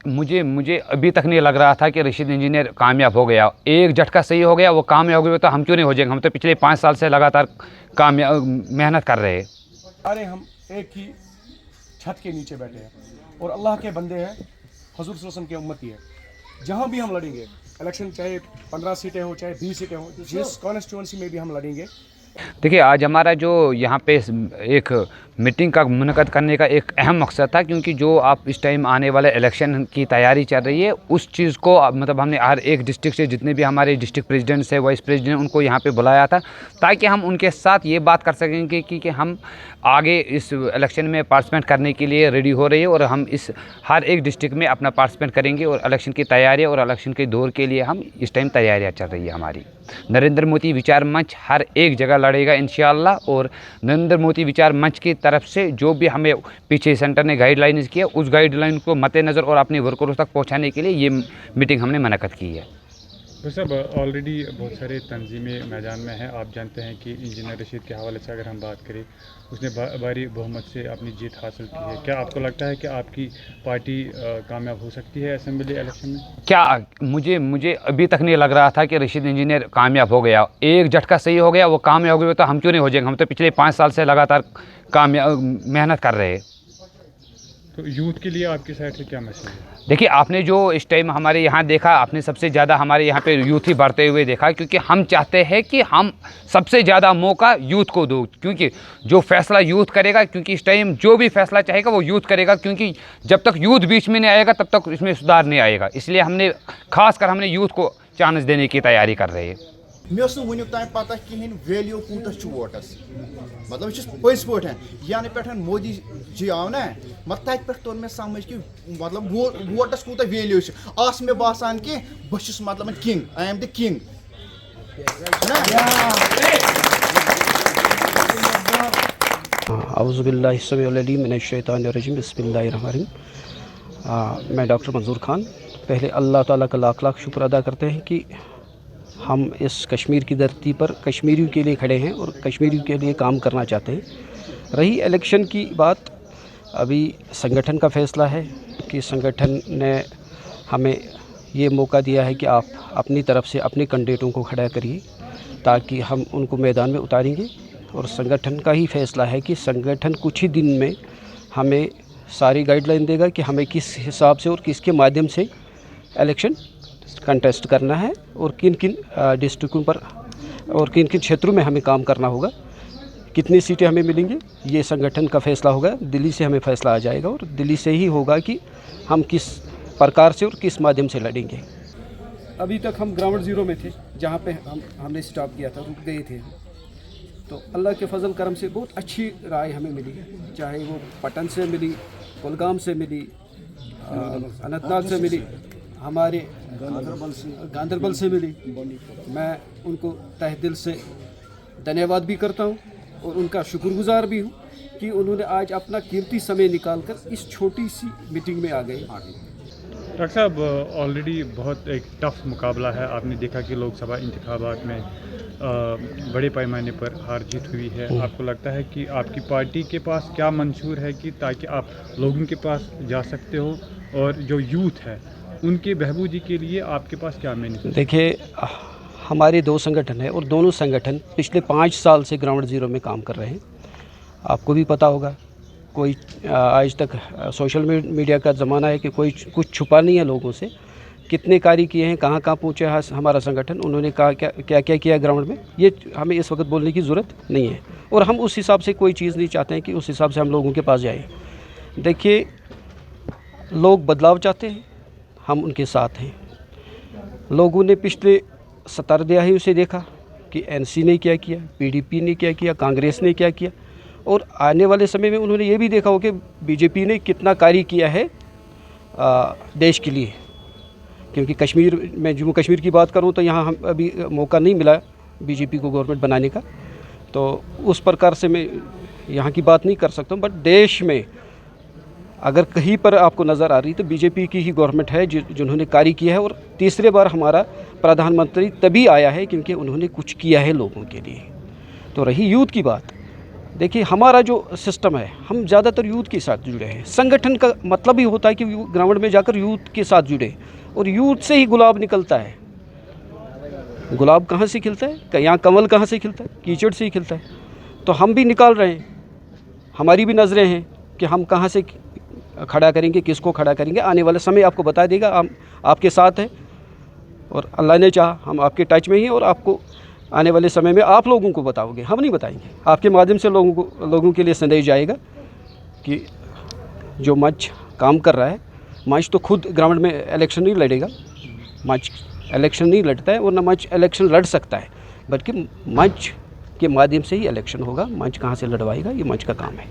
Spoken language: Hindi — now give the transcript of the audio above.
मुझे मुझे अभी तक नहीं लग रहा था कि रशीद इंजीनियर कामयाब हो गया। एक झटका सही हो गया, वो कामयाब हो गया, तो हम क्यों नहीं हो जाएंगे? हम तो पिछले 5 साल से लगातार कामयाब मेहनत कर रहे हैं। अरे हम एक ही छत के नीचे बैठे हैं और अल्लाह के बंदे हैं, हजूर सल्लल्लाहु अलैहि वसल्लम के उम्मती है। जहाँ भी हम लड़ेंगे इलेक्शन, चाहे 15 सीटें हो चाहे 20 सीटें हो, जिस कॉन्स्टिट्यूंसी में भी हम लड़ेंगे। देखिए, आज हमारा जो यहाँ पे एक मीटिंग का मुनक़द करने का एक अहम मकसद था, क्योंकि जो आप इस टाइम आने वाले इलेक्शन की तैयारी चल रही है, उस चीज़ को मतलब हमने हर एक डिस्ट्रिक्ट से जितने भी हमारे डिस्ट्रिक्ट प्रेसिडेंट्स हैं, वाइस प्रेसिडेंट, उनको यहाँ पे बुलाया था, ताकि हम उनके साथ ये बात कर सकेंगे कि हम आगे इस इलेक्शन में पार्टिसिपेट करने के लिए रेडी हो रही है, और हम इस हर एक डिस्ट्रिक्ट में अपना पार्टिसिपेट करेंगे, और इलेक्शन की तैयारी और इलेक्शन के दौर के लिए हम इस टाइम तैयारियाँ चल रही है हमारी। नरेंद्र मोदी विचार मंच हर एक जगह लड़ेगा इंशाअल्लाह, और नरेंद्र मोदी विचार मंच की तरफ से जो भी हमें पीछे सेंटर ने गाइडलाइंस किया, उस गाइडलाइन को मद्देनज़र और अपने वर्करों तक पहुंचाने के लिए ये मीटिंग हमने मुनक़्क़द की है। तो सब ऑलरेडी बहुत सारे तंजीमें मैदान में हैं। आप जानते हैं कि इंजीनियर रशीद के हवाले से अगर हम बात करें, उसने भारी बहुमत से अपनी जीत हासिल की है। क्या आपको लगता है कि आपकी पार्टी कामयाब हो सकती है असेंबली इलेक्शन में? क्या मुझे अभी तक नहीं लग रहा था कि रशीद इंजीनियर कामयाब हो गया। एक झटका सही हो गया, वो कामयाब हो गया, तो हम क्यों नहीं हो जाएंगे? हम तो पिछले 5 साल से लगातार मेहनत कर रहे हैं। तो यूथ के लिए आपकी साइड से क्या मैसेज है? देखिए, आपने जो इस टाइम हमारे यहाँ देखा, आपने सबसे ज़्यादा हमारे यहाँ पे यूथ ही बढ़ते हुए देखा, क्योंकि हम चाहते हैं कि हम सबसे ज़्यादा मौका यूथ को दो, क्योंकि जो फैसला यूथ करेगा, क्योंकि इस टाइम जो भी फैसला चाहेगा वो यूथ करेगा, क्योंकि जब तक यूथ बीच में नहीं आएगा तब तक इसमें सुधार नहीं आएगा। इसलिए हमने यूथ को चांस देने की तैयारी कर रहे हैं। मे वुनिक ताम पता कहें वैल्यू कूत वोटस, मतलब पज पे यानी पे मोदी जी आव ना, मत तत पे तोर मे समझ कि मतलब वोटस कूत वैल्यू आस मे बासान कि बहुत मतलब king, I am the king. औज़ुबिल्लाहिस्समीउल-अलीम मिनश्शैतानिर्रजीम, बिस्मिल्लाहिर्रहमानिर्रहीम। मैं डॉक्टर मंजूर खान, पहले अल्लाह ताला का लाख लाख शुक्र अदा करते हैं कि हम इस कश्मीर की धरती पर कश्मीरियों के लिए खड़े हैं और कश्मीरियों के लिए काम करना चाहते हैं। रही इलेक्शन की बात, अभी संगठन का फ़ैसला है कि संगठन ने हमें ये मौका दिया है कि आप अपनी तरफ से अपने कैंडिडेटों को खड़ा करिए, ताकि हम उनको मैदान में उतारेंगे। और संगठन का ही फ़ैसला है कि संगठन कुछ ही दिन में हमें सारी गाइडलाइन देगा कि हमें किस हिसाब से और किसके माध्यम से इलेक्शन कंटेस्ट करना है, और किन किन डिस्ट्रिक्टों पर और किन किन क्षेत्रों में हमें काम करना होगा, कितनी सीटें हमें मिलेंगी, ये संगठन का फ़ैसला होगा। दिल्ली से हमें फ़ैसला आ जाएगा, और दिल्ली से ही होगा कि हम किस प्रकार से और किस माध्यम से लड़ेंगे। अभी तक हम ग्राउंड ज़ीरो में थे, जहाँ पे हमने स्टॉप किया था, रुक गए थे। तो अल्लाह के फजल करम से बहुत अच्छी राय हमें मिली, चाहे वो पटन से मिली, कुलगाम से मिली, अनंतनाग से मिली, हमारे गांदरबल से मिली। मैं उनको तहे दिल से धन्यवाद भी करता हूँ और उनका शुक्रगुजार भी हूँ कि उन्होंने आज अपना कीमती समय निकालकर इस छोटी सी मीटिंग में आ गए। डॉक्टर साहब, ऑलरेडी बहुत एक टफ मुकाबला है। आपने देखा कि लोकसभा इंतखाबात में बड़े पैमाने पर हार जीत हुई है। आपको लगता है कि आपकी पार्टी के पास क्या मंशूर है कि ताकि आप लोगों के पास जा सकते हो, और जो यूथ है उनके बहबूदी के लिए आपके पास क्या मैनिफेस्टो? देखिए, हमारे दो संगठन हैं और दोनों संगठन पिछले 5 साल से ग्राउंड ज़ीरो में काम कर रहे हैं। आपको भी पता होगा, कोई आज तक सोशल मीडिया का ज़माना है कि कोई कुछ छुपा नहीं है लोगों से। कितने कार्य किए हैं, कहाँ कहाँ पहुँचे है हमारा संगठन, उन्होंने कहा क्या किया ग्राउंड में, ये हमें इस वक्त बोलने की ज़रूरत नहीं है। और हम उस हिसाब से कोई चीज़ नहीं चाहते हैं कि उस हिसाब से हम लोगों के पास जाएँ। देखिए, लोग बदलाव चाहते हैं, हम उनके साथ हैं। लोगों ने पिछले 17 दहाइयों से देखा कि एनसी ने क्या किया, पीडीपी ने क्या किया, कांग्रेस ने क्या किया, और आने वाले समय में उन्होंने ये भी देखा हो कि बीजेपी ने कितना कार्य किया है देश के लिए। क्योंकि कश्मीर में, जम्मू कश्मीर की बात करूं तो यहाँ हम अभी मौका नहीं मिला बीजेपी को गवर्नमेंट बनाने का, तो उस प्रकार से मैं यहाँ की बात नहीं कर सकता हूँ। बट देश में अगर कहीं पर आपको नज़र आ रही तो बीजेपी की ही गवर्नमेंट है जिन्होंने कार्य किया है। और तीसरे बार हमारा प्रधानमंत्री तभी आया है क्योंकि उन्होंने कुछ किया है लोगों के लिए। तो रही यूथ की बात, देखिए हमारा जो सिस्टम है, हम ज़्यादातर यूथ के साथ जुड़े हैं। संगठन का मतलब ही होता है कि ग्राउंड में जाकर यूथ के साथ जुड़े, और यूथ से ही गुलाब निकलता है। गुलाब कहाँ से खिलता है, यहाँ कमल कहाँ से खिलता है, कीचड़ से ही खिलता है। तो हम भी निकाल रहे हैं, हमारी भी नज़रें हैं कि हम कहाँ से खड़ा करेंगे, किसको खड़ा करेंगे। आने वाला समय आपको बता देगा, हम आपके साथ हैं, और अल्लाह ने चाहा हम आपके टच में ही हैं, और आपको आने वाले समय में आप लोगों को बताओगे, हम नहीं बताएंगे। आपके माध्यम से लोगों के लिए संदेश जाएगा कि जो मंच काम कर रहा है, मंच तो खुद ग्राउंड में इलेक्शन नहीं लड़ेगा, मंच इलेक्शन नहीं लड़ता है, और न मंच इलेक्शन लड़ सकता है, बल्कि मंच के माध्यम से ही इलेक्शन होगा। मंच कहाँ से लड़वाएगा, ये मंच का काम है।